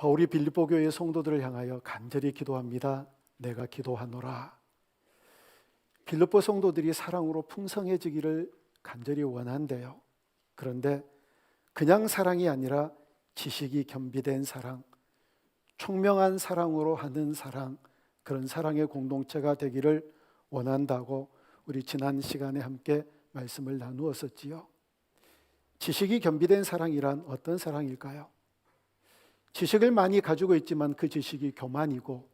바울이 빌립보 교회의 성도들을 향하여 간절히 기도합니다. 내가 기도하노라. 빌립보 성도들이 사랑으로 풍성해지기를 간절히 원한대요. 그런데 그냥 사랑이 아니라 지식이 겸비된 사랑, 총명한 사랑으로 하는 사랑, 그런 사랑의 공동체가 되기를 원한다고 우리 지난 시간에 함께 말씀을 나누었었지요. 지식이 겸비된 사랑이란 어떤 사랑일까요? 지식을 많이 가지고 있지만 그 지식이 교만이고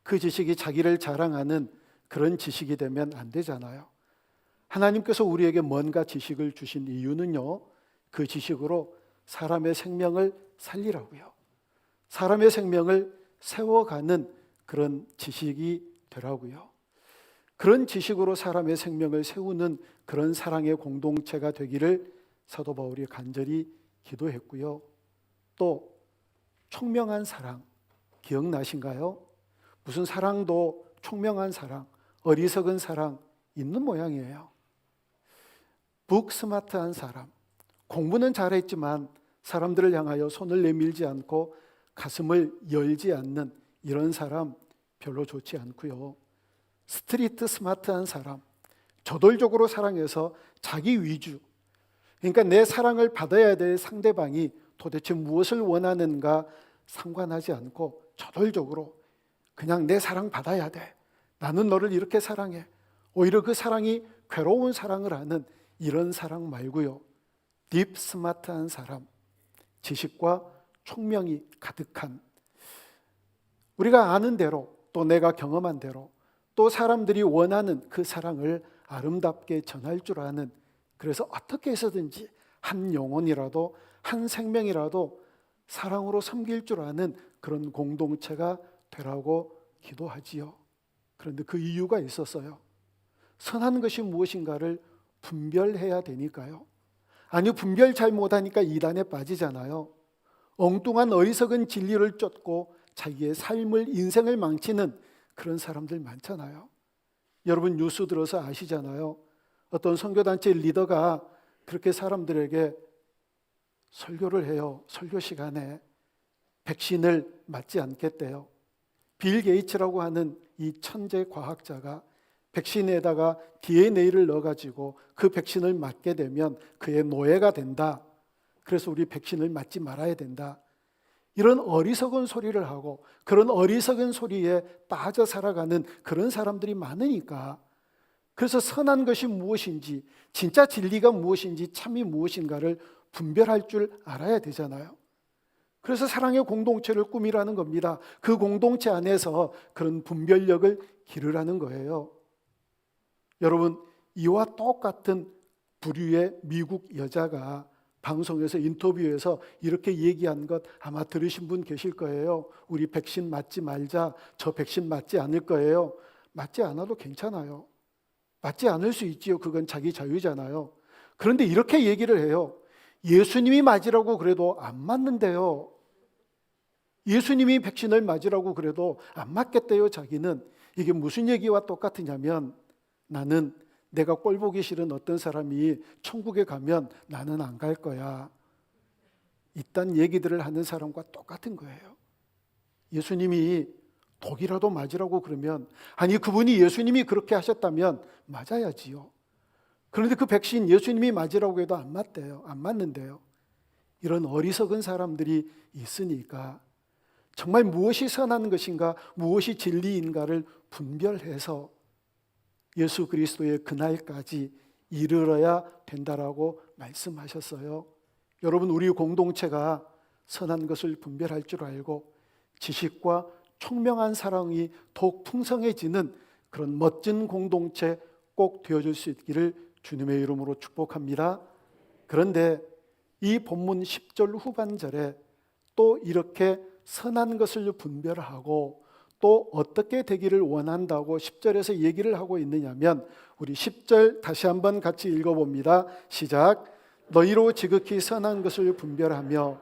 그 지식이 자기를 자랑하는 그런 지식이 되면 안 되잖아요. 하나님께서 우리에게 뭔가 지식을 주신 이유는요, 그 지식으로 사람의 생명을 살리라고요. 사람의 생명을 세워가는 그런 지식이 되라고요. 그런 지식으로 사람의 생명을 세우는 그런 사랑의 공동체가 되기를 사도 바울이 간절히 기도했고요. 또 총명한 사랑, 기억나신가요? 무슨 사랑도 총명한 사랑, 어리석은 사랑 있는 모양이에요. 북스마트한 사람, 공부는 잘했지만 사람들을 향하여 손을 내밀지 않고 가슴을 열지 않는 이런 사람 별로 좋지 않고요. 스트리트 스마트한 사람, 저돌적으로 사랑해서 자기 위주, 그러니까 내 사랑을 받아야 될 상대방이 도대체 무엇을 원하는가 상관하지 않고 저돌적으로 그냥 내 사랑 받아야 돼, 나는 너를 이렇게 사랑해, 오히려 그 사랑이 괴로운 사랑을 하는 이런 사랑 말고요. 딥 스마트한 사람, 지식과 총명이 가득한, 우리가 아는 대로 또 내가 경험한 대로 또 사람들이 원하는 그 사랑을 아름답게 전할 줄 아는, 그래서 어떻게 해서든지 한 영혼이라도 한 생명이라도 사랑으로 섬길 줄 아는 그런 공동체가 되라고 기도하지요. 그런데 그 이유가 있었어요. 선한 것이 무엇인가를 분별해야 되니까요. 아니, 분별 잘 못하니까 이단에 빠지잖아요. 엉뚱한 어리석은 진리를 쫓고 자기의 삶을, 인생을 망치는 그런 사람들 많잖아요. 여러분 뉴스 들어서 아시잖아요. 어떤 선교단체 리더가 그렇게 사람들에게 설교를 해요. 설교 시간에 백신을 맞지 않겠대요. 빌 게이츠라고 하는 이 천재 과학자가 백신에다가 DNA를 넣어가지고 그 백신을 맞게 되면 그의 노예가 된다. 그래서 우리 백신을 맞지 말아야 된다. 이런 어리석은 소리를 하고 그런 어리석은 소리에 빠져 살아가는 그런 사람들이 많으니까, 그래서 선한 것이 무엇인지, 진짜 진리가 무엇인지, 참이 무엇인가를 분별할 줄 알아야 되잖아요. 그래서 사랑의 공동체를 꾸미라는 겁니다. 그 공동체 안에서 그런 분별력을 기르라는 거예요. 여러분, 이와 똑같은 부류의 미국 여자가 방송에서 인터뷰에서 이렇게 얘기한 것 아마 들으신 분 계실 거예요. 우리 백신 맞지 말자, 저 백신 맞지 않을 거예요. 맞지 않아도 괜찮아요. 맞지 않을 수 있지요. 그건 자기 자유잖아요. 그런데 이렇게 얘기를 해요. 예수님이 맞으라고 그래도 안 맞는데요. 예수님이 백신을 맞으라고 그래도 안 맞겠대요. 자기는. 이게 무슨 얘기와 똑같으냐면, 나는 내가 꼴 보기 싫은 어떤 사람이 천국에 가면 나는 안 갈 거야, 이딴 얘기들을 하는 사람과 똑같은 거예요. 예수님이 독이라도 맞으라고 그러면, 아니 그분이 예수님이 그렇게 하셨다면 맞아야지요. 그런데 그 백신 예수님이 맞으라고 해도 안 맞대요. 안 맞는데요. 이런 어리석은 사람들이 있으니까 정말 무엇이 선한 것인가, 무엇이 진리인가를 분별해서 예수 그리스도의 그날까지 이르러야 된다라고 말씀하셨어요. 여러분, 우리 공동체가 선한 것을 분별할 줄 알고 지식과 총명한 사랑이 더욱 풍성해지는 그런 멋진 공동체 꼭 되어줄 수 있기를 주님의 이름으로 축복합니다. 그런데 이 본문 10절 후반절에 또 이렇게 선한 것을 분별하고 또 어떻게 되기를 원한다고 10절에서 얘기를 하고 있느냐면, 우리 10절 다시 한번 같이 읽어봅니다. 시작. 너희로 지극히 선한 것을 분별하며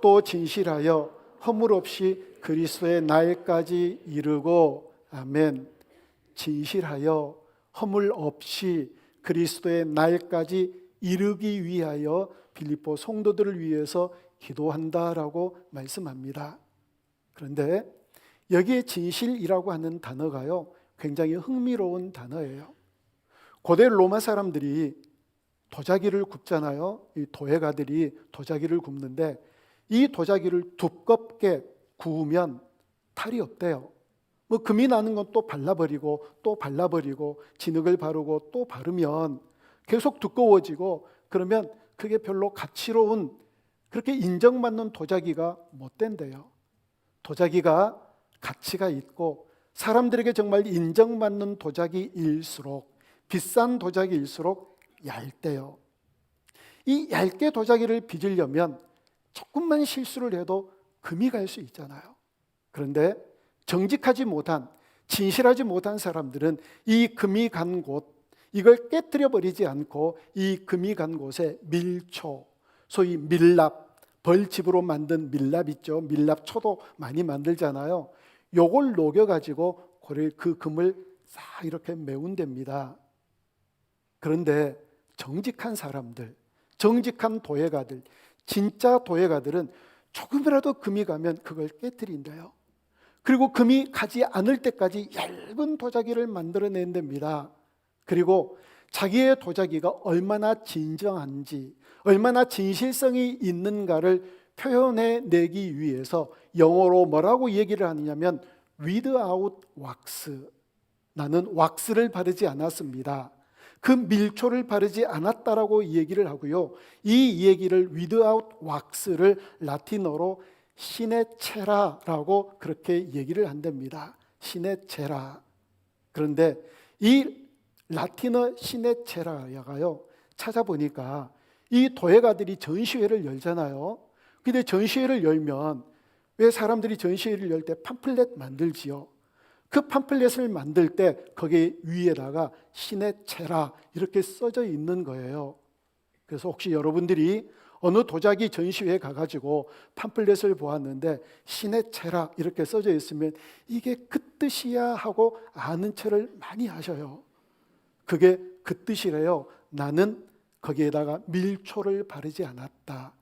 또 진실하여 허물 없이 그리스도의 날까지 이르고. 아멘. 진실하여 허물 없이 그리스도의 날까지 이르기 위하여 빌립보 성도들을 위해서 기도한다라고 말씀합니다. 그런데 여기에 진실이라고 하는 단어가요, 굉장히 흥미로운 단어예요. 고대 로마 사람들이 도자기를 굽잖아요. 이 도예가들이 도자기를 굽는데 이 도자기를 두껍게 구우면 탈이 없대요. 뭐 금이 나는 건 또 발라버리고 또 발라버리고 진흙을 바르고 또 바르면 계속 두꺼워지고, 그러면 그게 별로 가치로운, 그렇게 인정받는 도자기가 못 된대요. 도자기가 가치가 있고 사람들에게 정말 인정받는 도자기일수록, 비싼 도자기일수록 얇대요. 이 얇게 도자기를 빚으려면 조금만 실수를 해도 금이 갈 수 있잖아요. 그런데 정직하지 못한, 진실하지 못한 사람들은 이 금이 간 곳, 이걸 깨뜨려 버리지 않고 이 금이 간 곳에 밀초, 소위 밀랍, 벌집으로 만든 밀랍 있죠. 밀랍초도 많이 만들잖아요. 요걸 녹여가지고 그 금을 싹 이렇게 메운답니다. 그런데 정직한 사람들, 정직한 도예가들, 진짜 도예가들은 조금이라도 금이 가면 그걸 깨뜨린대요. 그리고 금이 가지 않을 때까지 얇은 도자기를 만들어낸답니다. 그리고 자기의 도자기가 얼마나 진정한지, 얼마나 진실성이 있는가를 표현해내기 위해서 영어로 뭐라고 얘기를 하느냐면 without wax, 나는 왁스를 바르지 않았습니다. 그 밀초를 바르지 않았다라고 얘기를 하고요. 이 얘기를 without wax를 라틴어로 시네체라라고 그렇게 얘기를 한답니다. 시네체라. 그런데 이 라틴어 시네체라야가요, 찾아보니까 이 도예가들이 전시회를 열잖아요. 근데 전시회를 열면 왜 사람들이 전시회를 열 때 팜플렛 만들지요? 그 팜플렛을 만들 때 거기 위에다가 시네체라 이렇게 써져 있는 거예요. 그래서 혹시 여러분들이 어느 도자기 전시회에 가가지고 팜플렛을 보았는데 시네체라 이렇게 써져 있으면 이게 그 뜻이야 하고 아는 척을 많이 하셔요. 그게 그 뜻이래요. 나는 거기에다가 밀초를 바르지 않았다.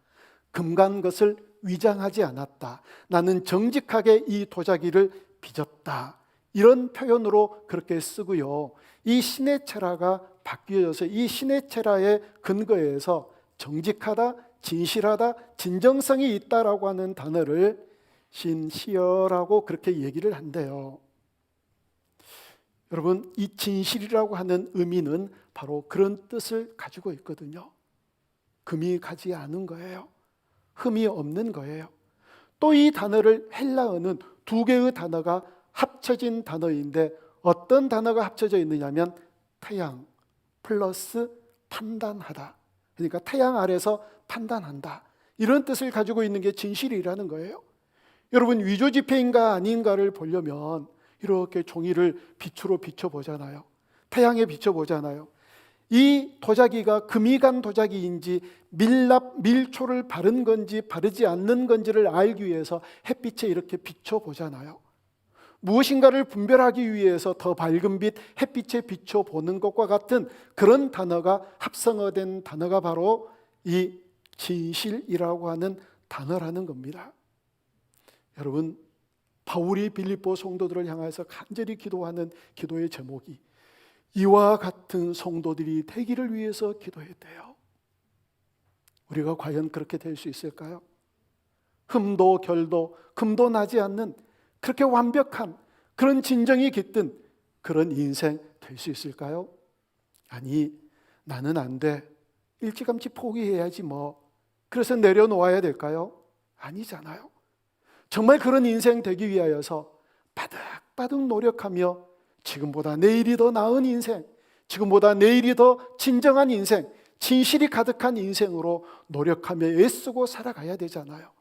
금간 것을 위장하지 않았다. 나는 정직하게 이 도자기를 빚었다. 이런 표현으로 그렇게 쓰고요. 이 시네체라가 바뀌어져서 이 시네체라의 근거에서 정직하다, 진실하다, 진정성이 있다라고 하는 단어를 신시어라고 그렇게 얘기를 한대요. 여러분, 이 진실이라고 하는 의미는 바로 그런 뜻을 가지고 있거든요. 금이 가지 않은 거예요. 흠이 없는 거예요. 또 이 단어를 헬라어는 두 개의 단어가 합쳐진 단어인데 어떤 단어가 합쳐져 있느냐면 태양 플러스 판단하다. 그러니까 태양 아래서 판단한다. 이런 뜻을 가지고 있는 게 진실이라는 거예요. 여러분, 위조지폐인가 아닌가를 보려면 이렇게 종이를 빛으로 비춰보잖아요. 태양에 비춰보잖아요. 이 도자기가 금이 간 도자기인지 밀초를 바른 건지 바르지 않는 건지를 알기 위해서 햇빛에 이렇게 비춰보잖아요. 무엇인가를 분별하기 위해서 더 밝은 빛, 햇빛에 비춰보는 것과 같은 그런 단어가 합성어된 단어가 바로 이 진실이라고 하는 단어라는 겁니다. 여러분, 바울이 빌립보 성도들을 향해서 간절히 기도하는 기도의 제목이 이와 같은 성도들이 되기를 위해서 기도했대요. 우리가 과연 그렇게 될 수 있을까요? 흠도 결도 금도 나지 않는 그렇게 완벽한 그런 진정이 깃든 그런 인생 될 수 있을까요? 아니, 나는 안 돼. 일찌감치 포기해야지 뭐. 그래서 내려놓아야 될까요? 아니잖아요. 정말 그런 인생 되기 위하여서 바득바득 노력하며 지금보다 내일이 더 나은 인생, 지금보다 내일이 더 진정한 인생, 진실이 가득한 인생으로 노력하며 애쓰고 살아가야 되잖아요.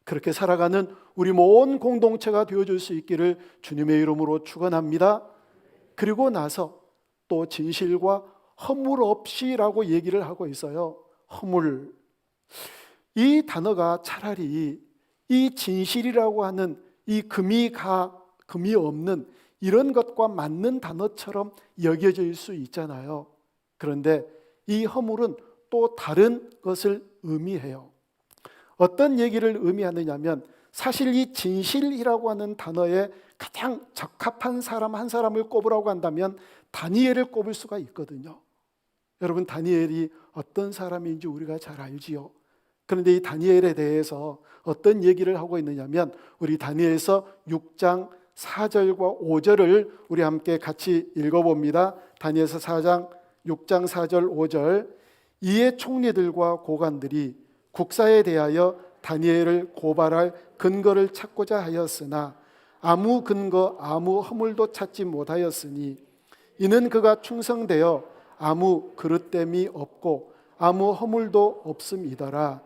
그렇게 살아가는 우리 모든 공동체가 되어줄 수 있기를 주님의 이름으로 축원합니다. 그리고 나서 또 진실과 허물 없이라고 얘기를 하고 있어요. 허물. 이 단어가 차라리 이 진실이라고 하는 이 금이 없는 이런 것과 맞는 단어처럼 여겨질 수 있잖아요. 그런데 이 허물은 또 다른 것을 의미해요. 어떤 얘기를 의미하느냐면 사실 이 진실이라고 하는 단어에 가장 적합한 사람 한 사람을 꼽으라고 한다면 다니엘을 꼽을 수가 있거든요. 여러분, 다니엘이 어떤 사람인지 우리가 잘 알지요. 그런데 이 다니엘에 대해서 어떤 얘기를 하고 있느냐면, 우리 다니엘서 6장 4절과 5절을 우리 함께 같이 읽어봅니다. 다니엘서 4장 6장 4절 5절. 이에 총리들과 고관들이 국사에 대하여 다니엘을 고발할 근거를 찾고자 하였으나 아무 근거 아무 허물도 찾지 못하였으니 이는 그가 충성되어 아무 그릇됨이 없고 아무 허물도 없음이더라.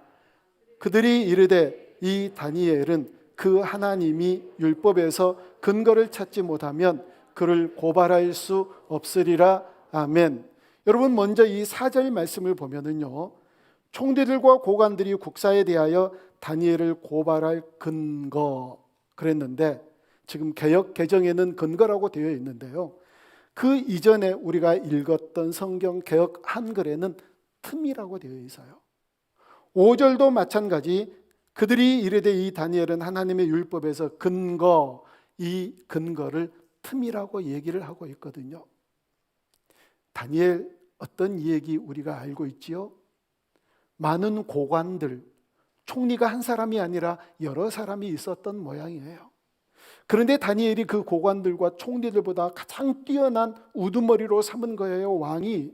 그들이 이르되 이 다니엘은 그 하나님이 율법에서 근거를 찾지 못하면 그를 고발할 수 없으리라. 아멘. 여러분, 먼저 이 4절 말씀을 보면은요, 총리들과 고관들이 국사에 대하여 다니엘을 고발할 근거 그랬는데, 지금 개역 개정에는 근거라고 되어 있는데요, 그 이전에 우리가 읽었던 성경 개역 한글에는 틈이라고 되어 있어요. 5절도 마찬가지, 그들이 이르되 이 다니엘은 하나님의 율법에서 근거, 이 근거를 틈이라고 얘기를 하고 있거든요. 다니엘 어떤 얘기 우리가 알고 있지요? 많은 고관들, 총리가 한 사람이 아니라 여러 사람이 있었던 모양이에요. 그런데 다니엘이 그 고관들과 총리들보다 가장 뛰어난 우두머리로 삼은 거예요, 왕이.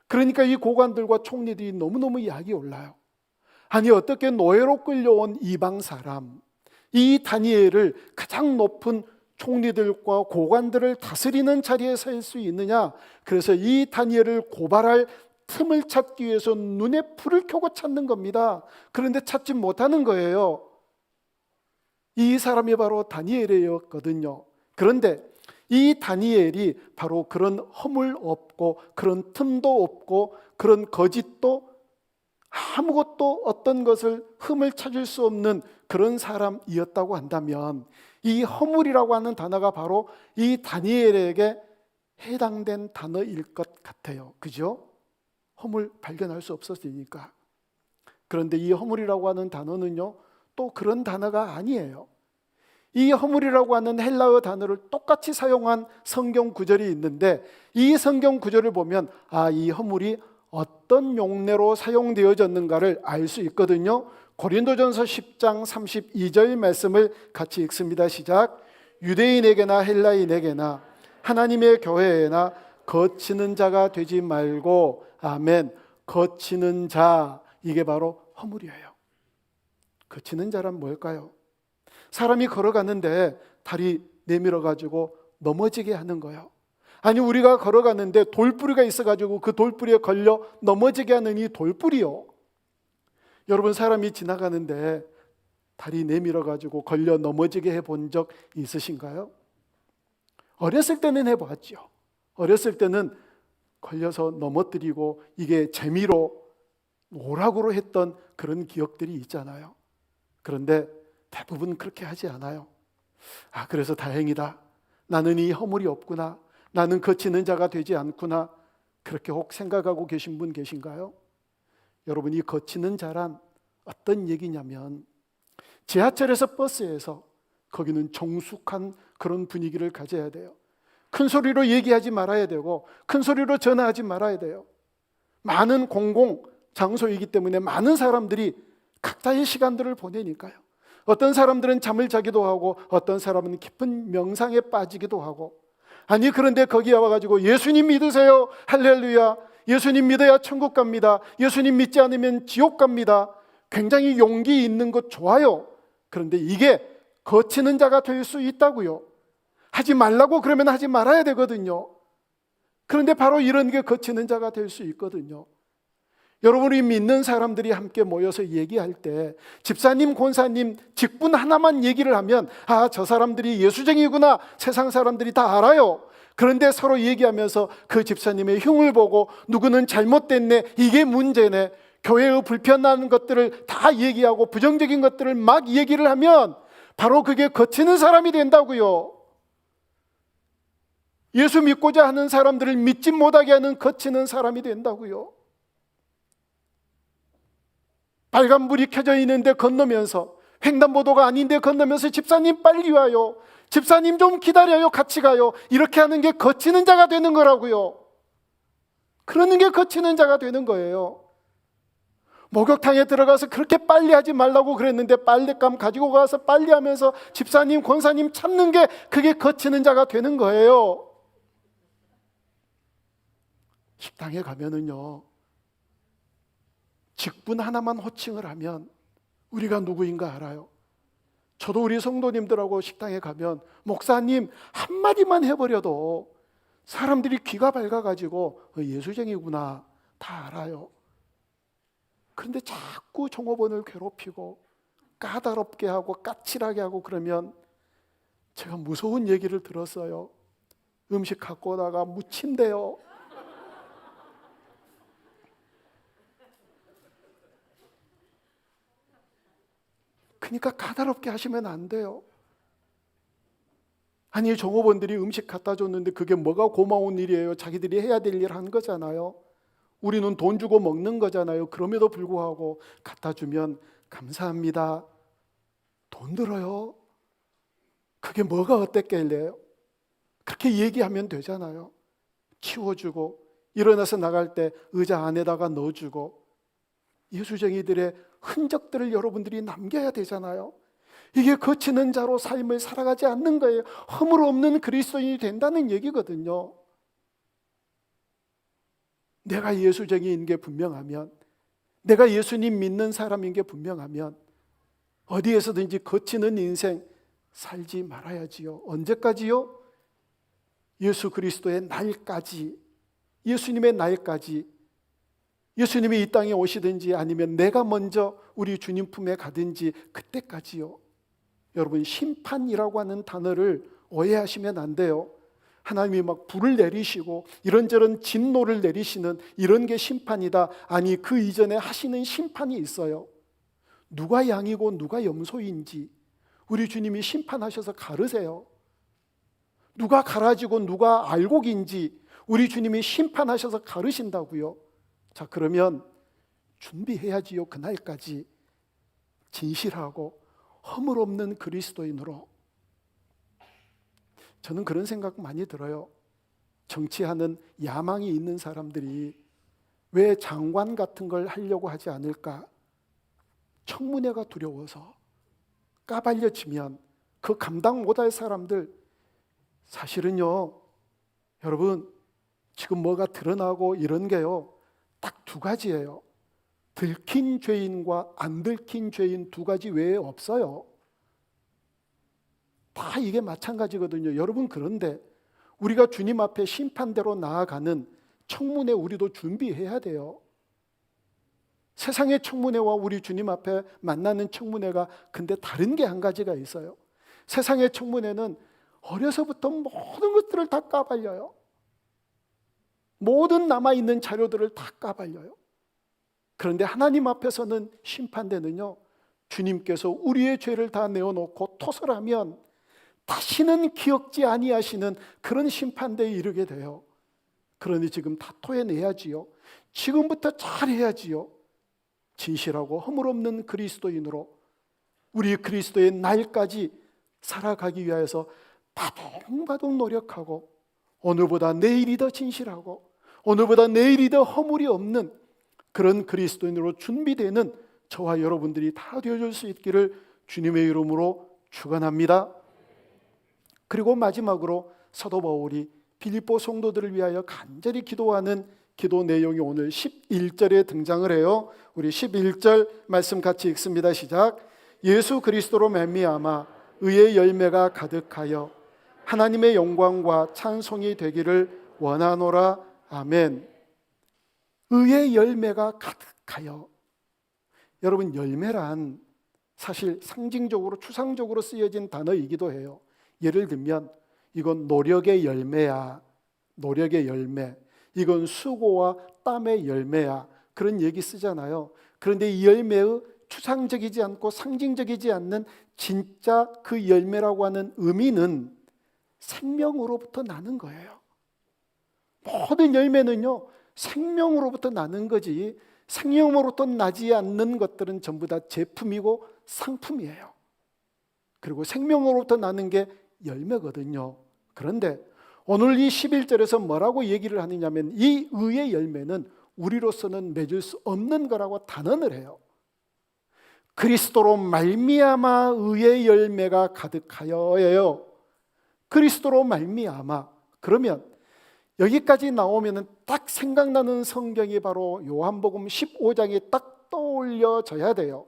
그러니까 이 고관들과 총리들이 너무너무 약이 올라요. 아니, 어떻게 노예로 끌려온 이방 사람, 이 다니엘을 가장 높은 총리들과 고관들을 다스리는 자리에 설 수 있느냐. 그래서 이 다니엘을 고발할 틈을 찾기 위해서 눈에 불을 켜고 찾는 겁니다. 그런데 찾지 못하는 거예요. 이 사람이 바로 다니엘이었거든요. 그런데 이 다니엘이 바로 그런 허물 없고 그런 틈도 없고 그런 거짓도 아무것도 어떤 것을 흠을 찾을 수 없는 그런 사람이었다고 한다면, 이 허물이라고 하는 단어가 바로 이 다니엘에게 해당된 단어일 것 같아요. 그죠? 허물 발견할 수 없었으니까. 그런데 이 허물이라고 하는 단어는요, 또 그런 단어가 아니에요. 이 허물이라고 하는 헬라어 단어를 똑같이 사용한 성경 구절이 있는데, 이 성경 구절을 보면 이 허물이 어떤 용례로 사용되어졌는가를 알 수 있거든요. 고린도전서 10장 32절 말씀을 같이 읽습니다. 시작. 유대인에게나 헬라인에게나 하나님의 교회에나 거치는 자가 되지 말고. 아멘. 거치는 자, 이게 바로 허물이에요. 거치는 자란 뭘까요? 사람이 걸어가는데 다리 내밀어 가지고 넘어지게 하는 거예요. 아니, 우리가 걸어가는데 돌뿌리가 있어가지고 그 돌뿌리에 걸려 넘어지게 하는 이 돌뿌리요. 여러분, 사람이 지나가는데 다리 내밀어 가지고 걸려 넘어지게 해본 적 있으신가요? 어렸을 때는 해봤죠. 어렸을 때는 걸려서 넘어뜨리고 이게 재미로 오락으로 했던 그런 기억들이 있잖아요. 그런데 대부분 그렇게 하지 않아요. 그래서 다행이다. 나는 이 허물이 없구나. 나는 거치는 자가 되지 않구나. 그렇게 혹 생각하고 계신 분 계신가요? 여러분, 이 거치는 자란 어떤 얘기냐면, 지하철에서 버스에서 거기는 정숙한 그런 분위기를 가져야 돼요. 큰 소리로 얘기하지 말아야 되고 큰 소리로 전화하지 말아야 돼요. 많은 공공 장소이기 때문에 많은 사람들이 각자의 시간들을 보내니까요. 어떤 사람들은 잠을 자기도 하고 어떤 사람은 깊은 명상에 빠지기도 하고, 아니, 그런데 거기에 와가지고 예수님 믿으세요, 할렐루야, 예수님 믿어야 천국 갑니다, 예수님 믿지 않으면 지옥 갑니다, 굉장히 용기 있는 것 좋아요. 그런데 이게 거치는 자가 될 수 있다고요. 하지 말라고 그러면 하지 말아야 되거든요. 그런데 바로 이런 게 거치는 자가 될 수 있거든요. 여러분이 믿는 사람들이 함께 모여서 얘기할 때 집사님, 권사님 직분 하나만 얘기를 하면 저 사람들이 예수쟁이구나, 세상 사람들이 다 알아요. 그런데 서로 얘기하면서 그 집사님의 흉을 보고 누구는 잘못됐네, 이게 문제네, 교회의 불편한 것들을 다 얘기하고 부정적인 것들을 막 얘기를 하면 바로 그게 거치는 사람이 된다고요. 예수 믿고자 하는 사람들을 믿지 못하게 하는 거치는 사람이 된다고요. 빨간불이 켜져 있는데 건너면서 횡단보도가 아닌데 건너면서 집사님 빨리 와요, 집사님 좀 기다려요, 같이 가요, 이렇게 하는 게 거치는 자가 되는 거라고요. 그러는 게 거치는 자가 되는 거예요. 목욕탕에 들어가서 그렇게 빨리 하지 말라고 그랬는데 빨랫감 가지고 가서 빨리 하면서 집사님, 권사님 찾는 게 그게 거치는 자가 되는 거예요. 식당에 가면은요, 직분 하나만 호칭을 하면 우리가 누구인가 알아요. 저도 우리 성도님들하고 식당에 가면 목사님 한마디만 해버려도 사람들이 귀가 밝아가지고 예수쟁이구나 다 알아요. 그런데 자꾸 종업원을 괴롭히고 까다롭게 하고 까칠하게 하고 그러면 제가 무서운 얘기를 들었어요. 음식 갖고 오다가 묻힌대요. 그러니까 까다롭게 하시면 안 돼요. 아니, 종업원들이 음식 갖다 줬는데 그게 뭐가 고마운 일이에요? 자기들이 해야 될 일 한 거잖아요. 우리는 돈 주고 먹는 거잖아요. 그럼에도 불구하고 갖다 주면 감사합니다, 돈 들어요. 그게 뭐가 어땠길래요? 그렇게 얘기하면 되잖아요. 치워주고 일어나서 나갈 때 의자 안에다가 넣어주고 예수쟁이들의 흔적들을 여러분들이 남겨야 되잖아요. 이게 거치는 자로 삶을 살아가지 않는 거예요. 허물 없는 그리스도인이 된다는 얘기거든요. 내가 예수쟁이인 게 분명하면, 내가 예수님 믿는 사람인 게 분명하면 어디에서든지 거치는 인생 살지 말아야지요. 언제까지요? 예수 그리스도의 날까지, 예수님의 날까지. 예수님이 이 땅에 오시든지 아니면 내가 먼저 우리 주님 품에 가든지 그때까지요. 여러분, 심판이라고 하는 단어를 오해하시면 안 돼요. 하나님이 막 불을 내리시고 이런저런 진노를 내리시는 이런 게 심판이다. 아니, 그 이전에 하시는 심판이 있어요. 누가 양이고 누가 염소인지 우리 주님이 심판하셔서 가르세요. 누가 가라지고 누가 알곡인지 우리 주님이 심판하셔서 가르신다고요. 자, 그러면 준비해야지요. 그날까지 진실하고 허물 없는 그리스도인으로. 저는 그런 생각 많이 들어요. 정치하는 야망이 있는 사람들이 왜 장관 같은 걸 하려고 하지 않을까? 청문회가 두려워서. 까발려지면 그 감당 못할 사람들, 사실은요, 여러분, 지금 뭐가 드러나고 이런 게요, 딱 두 가지예요. 들킨 죄인과 안 들킨 죄인 두 가지 외에 없어요. 다 이게 마찬가지거든요. 여러분, 그런데 우리가 주님 앞에 심판대로 나아가는 청문회 우리도 준비해야 돼요. 세상의 청문회와 우리 주님 앞에 만나는 청문회가 근데 다른 게 한 가지가 있어요. 세상의 청문회는 어려서부터 모든 것들을 다 까발려요. 모든 남아있는 자료들을 다 까발려요. 그런데 하나님 앞에서는 심판대는요, 주님께서 우리의 죄를 다 내어놓고 토설하면 다시는 기억지 아니하시는 그런 심판대에 이르게 돼요. 그러니 지금 다 토해내야지요. 지금부터 잘해야지요. 진실하고 허물 없는 그리스도인으로 우리 그리스도의 날까지 살아가기 위해서 바둥바둥 노력하고 오늘보다 내일이 더 진실하고 오늘보다 내일이 더 허물이 없는 그런 그리스도인으로 준비되는 저와 여러분들이 다 되어줄 수 있기를 주님의 이름으로 축원합니다. 그리고 마지막으로 사도 바울이 빌립보 성도들을 위하여 간절히 기도하는 기도 내용이 오늘 11절에 등장을 해요. 우리 11절 말씀 같이 읽습니다. 시작. 예수 그리스도로 말미암아 의의 열매가 가득하여 하나님의 영광과 찬송이 되기를 원하노라. 아멘. 의의 열매가 가득하여. 여러분, 열매란 사실 상징적으로 추상적으로 쓰여진 단어이기도 해요. 예를 들면 이건 노력의 열매야, 노력의 열매. 이건 수고와 땀의 열매야, 그런 얘기 쓰잖아요. 그런데 이 열매의 추상적이지 않고 상징적이지 않는 진짜 그 열매라고 하는 의미는 생명으로부터 나는 거예요. 모든 열매는요, 생명으로부터 나는 거지 생명으로부터 나지 않는 것들은 전부 다 제품이고 상품이에요. 그리고 생명으로부터 나는 게 열매거든요. 그런데 오늘 이 11절에서 뭐라고 얘기를 하느냐면 이 의의 열매는 우리로서는 맺을 수 없는 거라고 단언을 해요. 그리스도로 말미암아 의의 열매가 가득하여예요. 그리스도로 말미암아. 그러면 여기까지 나오면 딱 생각나는 성경이 바로 요한복음 15장이 딱 떠올려져야 돼요.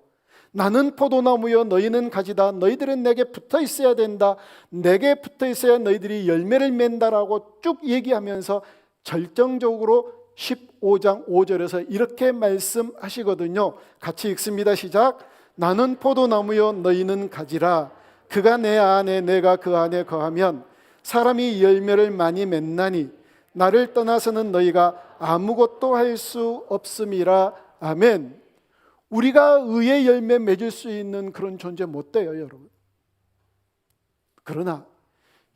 나는 포도나무여 너희는 가지다. 너희들은 내게 붙어 있어야 된다. 내게 붙어 있어야 너희들이 열매를 맺는다라고 쭉 얘기하면서 결정적으로 15장 5절에서 이렇게 말씀하시거든요. 같이 읽습니다. 시작. 나는 포도나무여 너희는 가지라. 그가 내 안에 내가 그 안에 거하면 사람이 열매를 많이 맺나니 나를 떠나서는 너희가 아무것도 할 수 없음이라. 아멘. 우리가 의의 열매 맺을 수 있는 그런 존재 못 돼요, 여러분. 그러나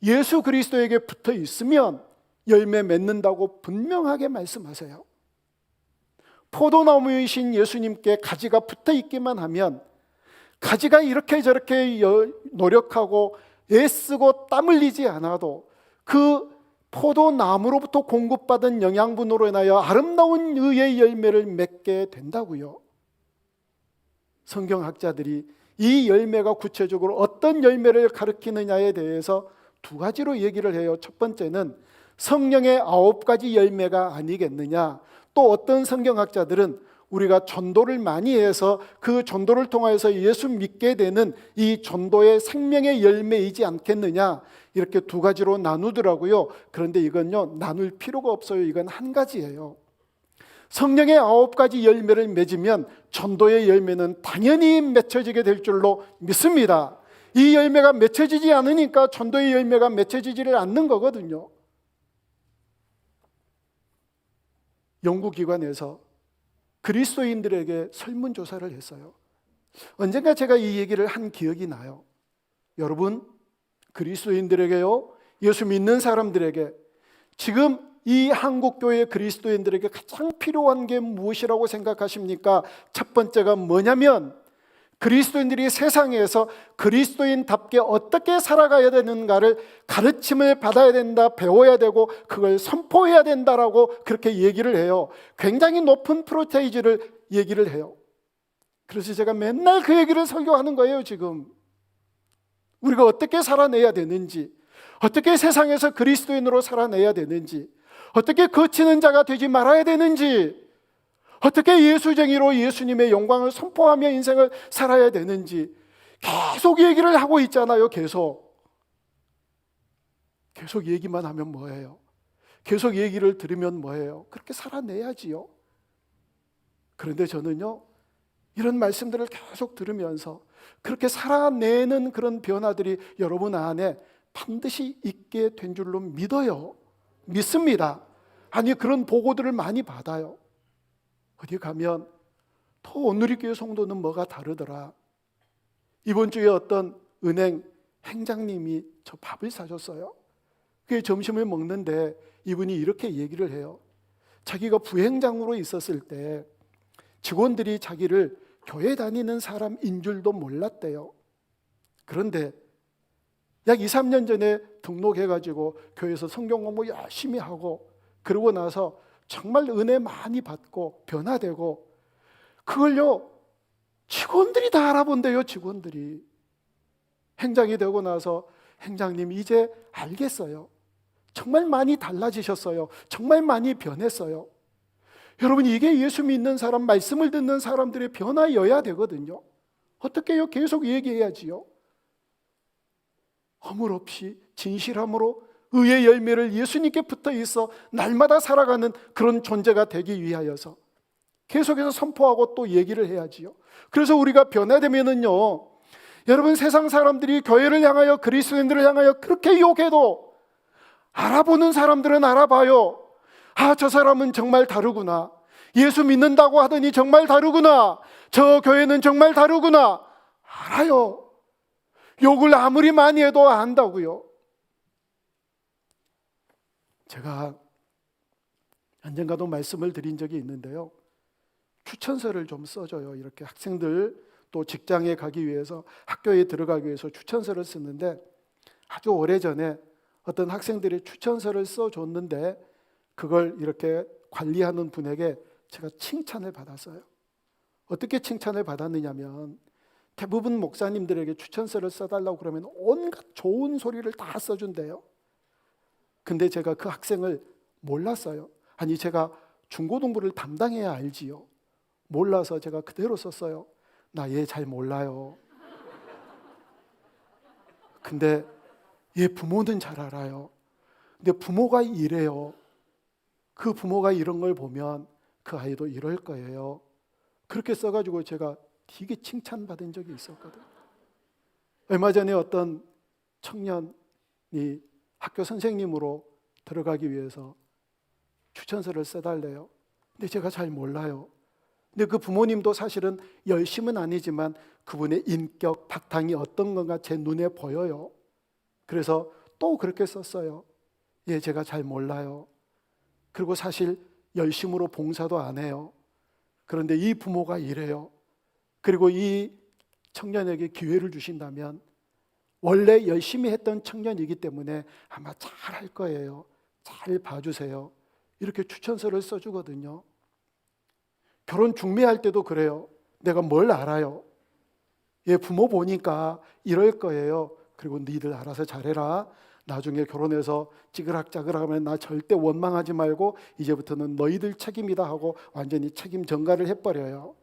예수 그리스도에게 붙어 있으면 열매 맺는다고 분명하게 말씀하세요. 포도나무이신 예수님께 가지가 붙어 있기만 하면 가지가 이렇게 저렇게 노력하고 애쓰고 땀 흘리지 않아도 그 포도나무로부터 공급받은 영양분으로 인하여 아름다운 의의 열매를 맺게 된다고요. 성경학자들이 이 열매가 구체적으로 어떤 열매를 가리키느냐에 대해서 두 가지로 얘기를 해요. 첫 번째는 성령의 9가지 열매가 아니겠느냐. 또 어떤 성경학자들은 우리가 전도를 많이 해서 그 전도를 통하여서 예수 믿게 되는 이 전도의 생명의 열매이지 않겠느냐, 이렇게 두 가지로 나누더라고요. 그런데 이건요, 나눌 필요가 없어요. 이건 한 가지예요. 성령의 9가지 열매를 맺으면 전도의 열매는 당연히 맺혀지게 될 줄로 믿습니다. 이 열매가 맺혀지지 않으니까 전도의 열매가 맺혀지지를 않는 거거든요. 연구기관에서 그리스도인들에게 설문조사를 했어요. 언젠가 제가 이 얘기를 한 기억이 나요. 여러분, 그리스도인들에게요, 예수 믿는 사람들에게 지금 이 한국교회 그리스도인들에게 가장 필요한 게 무엇이라고 생각하십니까? 첫 번째가 뭐냐면 그리스도인들이 세상에서 그리스도인답게 어떻게 살아가야 되는가를 가르침을 받아야 된다, 배워야 되고 그걸 선포해야 된다라고 그렇게 얘기를 해요. 굉장히 높은 프로테이지를 얘기를 해요. 그래서 제가 맨날 그 얘기를 설교하는 거예요. 지금 우리가 어떻게 살아내야 되는지, 어떻게 세상에서 그리스도인으로 살아내야 되는지, 어떻게 거치는 자가 되지 말아야 되는지, 어떻게 예수쟁이로 예수님의 영광을 선포하며 인생을 살아야 되는지 계속 얘기를 하고 있잖아요. 계속 얘기만 하면 뭐예요? 계속 얘기를 들으면 뭐예요? 그렇게 살아내야지요. 그런데 저는요, 이런 말씀들을 계속 들으면서 그렇게 살아내는 그런 변화들이 여러분 안에 반드시 있게 된 줄로 믿어요. 믿습니다. 아니, 그런 보고들을 많이 받아요. 어디 가면 또 온누리교회 성도는 뭐가 다르더라. 이번 주에 어떤 은행 행장님이 저 밥을 사줬어요. 그 점심을 먹는데 이분이 이렇게 얘기를 해요. 자기가 부행장으로 있었을 때 직원들이 자기를 교회 다니는 사람인 줄도 몰랐대요. 그런데 약 2, 3년 전에 등록해가지고 교회에서 성경 공부 열심히 하고 그러고 나서 정말 은혜 많이 받고 변화되고 그걸요 직원들이 다 알아본대요. 직원들이. 행장이 되고 나서 행장님 이제 알겠어요. 정말 많이 달라지셨어요. 정말 많이 변했어요. 여러분, 이게 예수 믿는 사람, 말씀을 듣는 사람들의 변화여야 되거든요. 어떻게 해요? 계속 얘기해야지요. 허물 없이 진실함으로 의의 열매를 예수님께 붙어 있어 날마다 살아가는 그런 존재가 되기 위하여서 계속해서 선포하고 또 얘기를 해야지요. 그래서 우리가 변화되면은요, 여러분, 세상 사람들이 교회를 향하여 그리스도인들을 향하여 그렇게 욕해도 알아보는 사람들은 알아봐요. 아, 저 사람은 정말 다르구나. 예수 믿는다고 하더니 정말 다르구나. 저 교회는 정말 다르구나. 알아요. 욕을 아무리 많이 해도 안다고요. 제가 언젠가도 말씀을 드린 적이 있는데요, 추천서를 좀 써줘요. 이렇게 학생들 또 직장에 가기 위해서, 학교에 들어가기 위해서 추천서를 쓰는데, 아주 오래전에 어떤 학생들이 추천서를 써줬는데 그걸 이렇게 관리하는 분에게 제가 칭찬을 받았어요. 어떻게 칭찬을 받았느냐면, 대부분 목사님들에게 추천서를 써달라고 그러면 온갖 좋은 소리를 다 써준대요. 근데 제가 그 학생을 몰랐어요. 아니, 제가 중고등부를 담당해야 알지요. 몰라서 제가 그대로 썼어요. 나 얘 잘 몰라요. 근데 얘 부모는 잘 알아요. 근데 부모가 이래요. 그 부모가 이런 걸 보면 그 아이도 이럴 거예요. 그렇게 써가지고 제가 되게 칭찬받은 적이 있었거든요. 얼마 전에 어떤 청년이 학교 선생님으로 들어가기 위해서 추천서를 써달래요. 근데 제가 잘 몰라요. 근데 그 부모님도 사실은 열심은 아니지만 그분의 인격, 바탕이 어떤 건가 제 눈에 보여요. 그래서 또 그렇게 썼어요. 예, 제가 잘 몰라요. 그리고 사실 열심으로 봉사도 안 해요. 그런데 이 부모가 이래요. 그리고 이 청년에게 기회를 주신다면 원래 열심히 했던 청년이기 때문에 아마 잘할 거예요. 잘 봐주세요. 이렇게 추천서를 써주거든요. 결혼 중매할 때도 그래요. 내가 뭘 알아요? 얘 부모 보니까 이럴 거예요. 그리고 니들 알아서 잘해라. 나중에 결혼해서 찌그락짜그락하면 나 절대 원망하지 말고 이제부터는 너희들 책임이다 하고 완전히 책임 전가를 해버려요.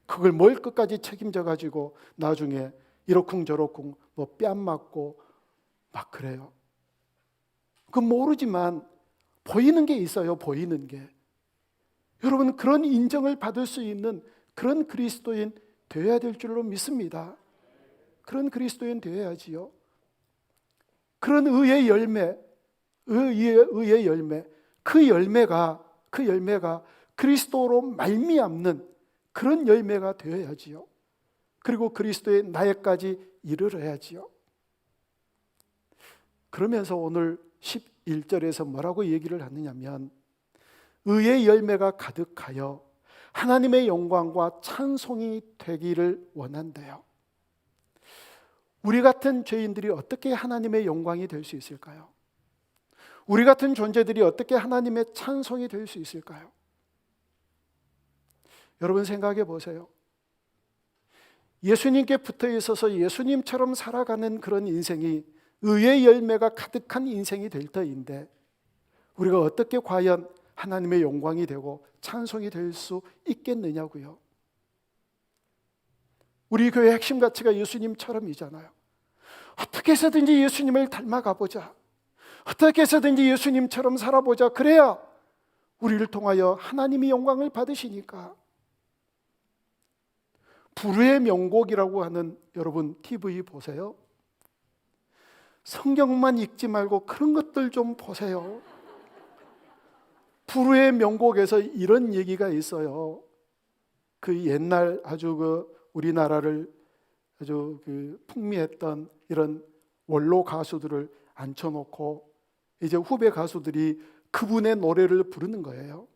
그걸 뭘 끝까지 책임져 가지고 나중에 이러쿵저러쿵 뭐 뺨 맞고 막 그래요. 그건 모르지만 보이는 게 있어요. 보이는 게. 여러분, 그런 인정을 받을 수 있는 그런 그리스도인 되어야 될 줄로 믿습니다. 그런 그리스도인 되어야지요. 그런 의의 열매, 의의 열매, 그 열매가 그리스도로 말미암는 그런 열매가 되어야지요. 그리고 그리스도의 나에까지 이르러야지요. 그러면서 오늘 11절에서 뭐라고 얘기를 하느냐면, 의의 열매가 가득하여 하나님의 영광과 찬송이 되기를 원한대요. 우리 같은 죄인들이 어떻게 하나님의 영광이 될 수 있을까요? 우리 같은 존재들이 어떻게 하나님의 찬송이 될 수 있을까요? 여러분 생각해 보세요. 예수님께 붙어 있어서 예수님처럼 살아가는 그런 인생이 의의 열매가 가득한 인생이 될 터인데, 우리가 어떻게 과연 하나님의 영광이 되고 찬송이 될 수 있겠느냐고요. 우리 교회의 핵심 가치가 예수님처럼이잖아요. 어떻게 해서든지 예수님을 닮아가보자. 어떻게 해서든지 예수님처럼 살아보자. 그래야 우리를 통하여 하나님이 영광을 받으시니까. 불후의 명곡이라고 하는, 여러분 TV 보세요. 성경만 읽지 말고 그런 것들 좀 보세요. 불후의 명곡에서 이런 얘기가 있어요. 그 옛날 아주 우리나라를 아주 풍미했던 이런 원로 가수들을 앉혀놓고 이제 후배 가수들이 그분의 노래를 부르는 거예요.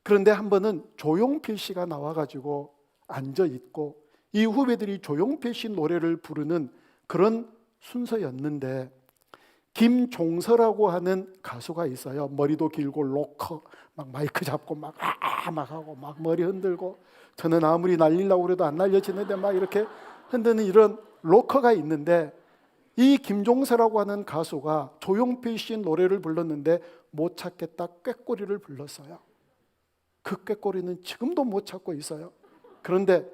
그런데 한 번은 조용필 씨가 나와가지고 앉아 있고 이 후배들이 조용필 씨 노래를 부르는 그런 순서였는데, 김종서라고 하는 가수가 있어요. 머리도 길고 로커, 막 마이크 잡고 막 하고 막 머리 흔들고, 저는 아무리 날리려고 그래도 안 날려지는데 막 이렇게 흔드는 이런 로커가 있는데, 이 김종서라고 하는 가수가 조용필 씨 노래를 불렀는데 못 찾겠다 꾀꼬리를 불렀어요. 그 꾀꼬리는 지금도 못 찾고 있어요. 그런데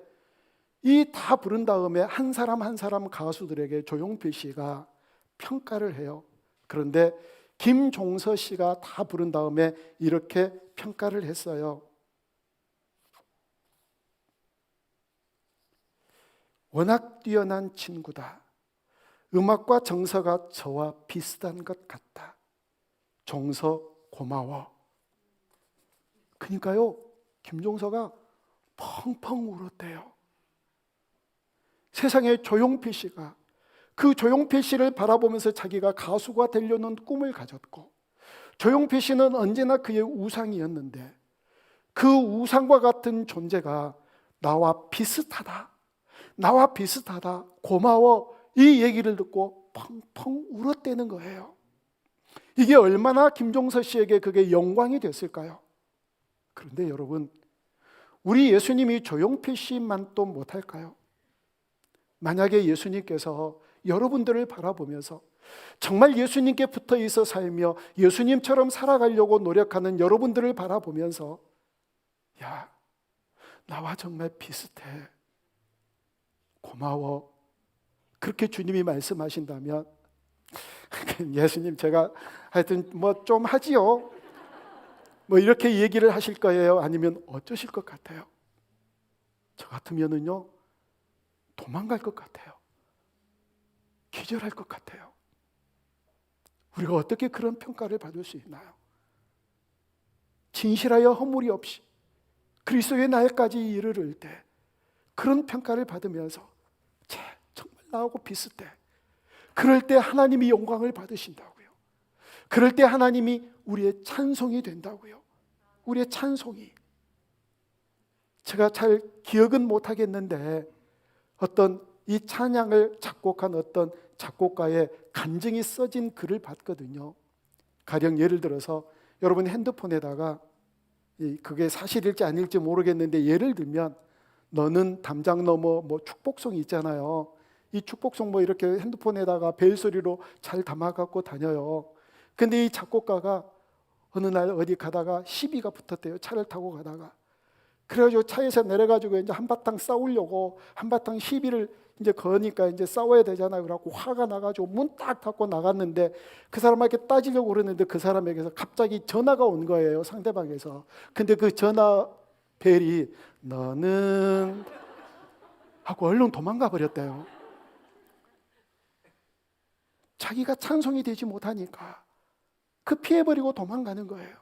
이 다 부른 다음에 한 사람 한 사람 가수들에게 조용필 씨가 평가를 해요. 그런데 김종서 씨가 다 부른 다음에 이렇게 평가를 했어요. 워낙 뛰어난 친구다. 음악과 정서가 저와 비슷한 것 같다. 종서 고마워. 그러니까요, 김종서가 펑펑 울었대요. 세상에 조용필 씨가, 그 조용필 씨를 바라보면서 자기가 가수가 되려는 꿈을 가졌고, 조용필 씨는 언제나 그의 우상이었는데 그 우상과 같은 존재가 나와 비슷하다. 나와 비슷하다, 고마워, 이 얘기를 듣고 펑펑 울었다는 거예요. 이게 얼마나 김종서 씨에게 그게 영광이 됐을까요? 그런데 여러분, 우리 예수님이 조용필 씨만 또 못할까요? 만약에 예수님께서 여러분들을 바라보면서 정말 예수님께 붙어 있어 살며 예수님처럼 살아가려고 노력하는 여러분들을 바라보면서 야, 나와 정말 비슷해, 고마워, 그렇게 주님이 말씀하신다면 예수님 제가 하여튼 뭐 좀 하지요, 뭐 이렇게 얘기를 하실 거예요? 아니면 어쩌실 것 같아요? 저 같으면은요 도망갈 것 같아요. 기절할 것 같아요. 우리가 어떻게 그런 평가를 받을 수 있나요? 진실하여 허물이 없이 그리스도의 날까지 이르를 때 그런 평가를 받으면서 정말 나하고 비슷해, 그럴 때 하나님이 영광을 받으신다고요. 그럴 때 하나님이 우리의 찬송이 된다고요. 우리의 찬송이. 제가 잘 기억은 못하겠는데 어떤 이 찬양을 작곡한 어떤 작곡가의 간증이 써진 글을 봤거든요. 가령 예를 들어서 여러분 핸드폰에다가 그게 사실일지 아닐지 모르겠는데 예를 들면 너는 담장 너머 뭐 축복송 있잖아요. 이 축복송 뭐 이렇게 핸드폰에다가 벨소리로 잘 담아갖고 다녀요. 근데 이 작곡가가 어느 날 어디 가다가 시비가 붙었대요. 차를 타고 가다가. 그래가지고 차에서 내려가지고 이제 한바탕 싸우려고 한바탕 시비를 이제 거니까 이제 싸워야 되잖아요. 그래갖고 화가 나가지고 문 딱 닫고 나갔는데 그 사람에게 따지려고 그러는데 그 사람에게서 갑자기 전화가 온 거예요. 상대방에서. 근데 그 전화 벨이 너는 하고 얼른 도망가 버렸대요. 자기가 찬송이 되지 못하니까 그 피해버리고 도망가는 거예요.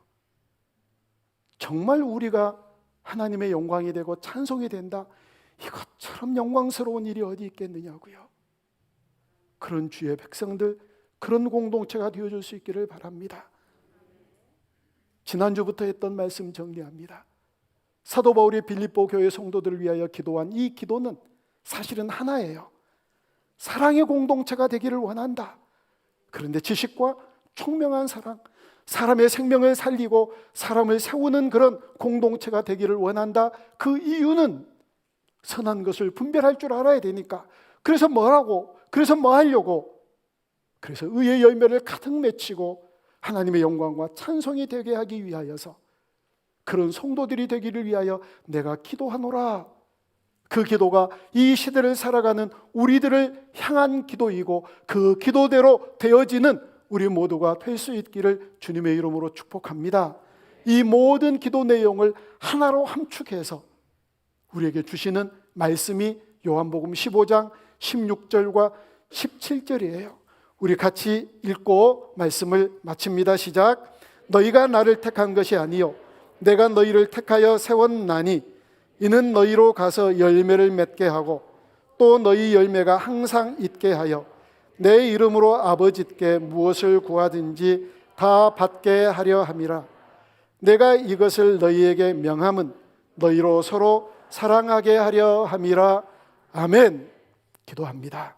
정말 우리가 하나님의 영광이 되고 찬송이 된다, 이것처럼 영광스러운 일이 어디 있겠느냐고요. 그런 주의 백성들, 그런 공동체가 되어줄 수 있기를 바랍니다. 지난주부터 했던 말씀 정리합니다. 사도 바울이 빌립보 교회 성도들을 위하여 기도한 이 기도는 사실은 하나예요. 사랑의 공동체가 되기를 원한다. 그런데 지식과 총명한 사랑, 사람의 생명을 살리고 사람을 세우는 그런 공동체가 되기를 원한다. 그 이유는 선한 것을 분별할 줄 알아야 되니까. 그래서 뭐라고? 그래서 뭐 하려고? 그래서 의의 열매를 가득 맺히고 하나님의 영광과 찬송이 되게 하기 위하여서, 그런 성도들이 되기를 위하여 내가 기도하노라. 그 기도가 이 시대를 살아가는 우리들을 향한 기도이고 그 기도대로 되어지는 우리 모두가 될 수 있기를 주님의 이름으로 축복합니다. 이 모든 기도 내용을 하나로 함축해서 우리에게 주시는 말씀이 요한복음 15장 16절과 17절이에요. 우리 같이 읽고 말씀을 마칩니다. 시작. 너희가 나를 택한 것이 아니요 내가 너희를 택하여 세웠나니 이는 너희로 가서 열매를 맺게 하고 또 너희 열매가 항상 있게 하여 내 이름으로 아버지께 무엇을 구하든지 다 받게 하려 함이라. 내가 이것을 너희에게 명함은 너희로 서로 사랑하게 하려 함이라. 아멘. 기도합니다.